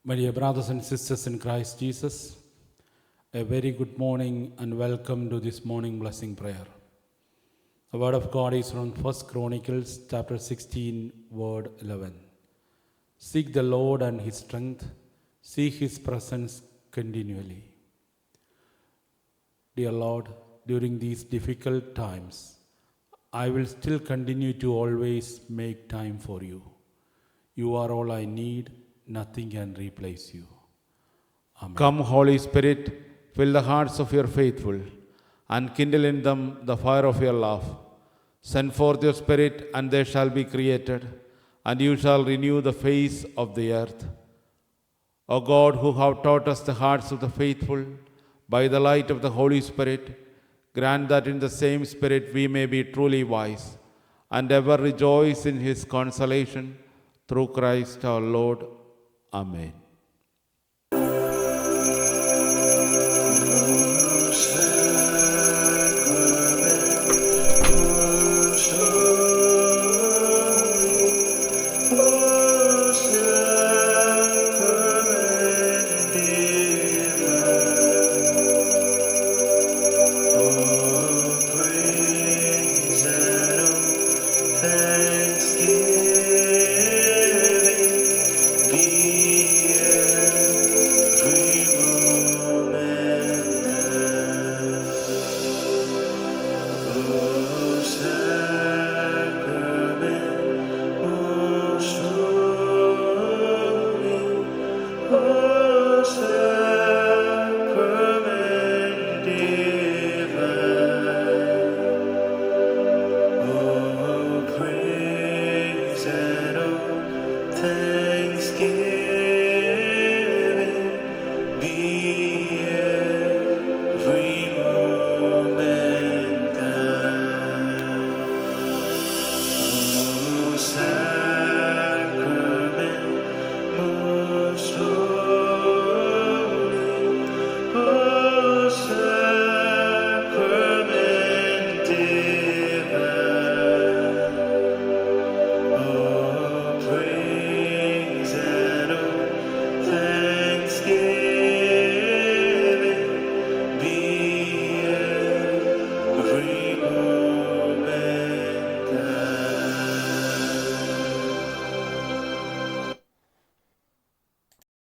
My dear brothers and sisters in Christ Jesus, a very good morning and welcome to this morning blessing prayer. The word of God is from 1 Chronicles chapter 16, word 11. Seek the Lord and his strength, seek his presence continually. Dear Lord, during these difficult times, I will still continue to always make time for you. You are all I need. Nothing can replace you. Amen. Come, Holy Spirit, fill the hearts of your faithful and kindle in them the fire of your love. Send forth your Spirit, and they shall be created, and you shall renew the face of the earth. O God, who have taught us the hearts of the faithful by the light of the Holy Spirit, grant that in the same Spirit we may be truly wise and ever rejoice in his consolation through Christ our Lord. Amen.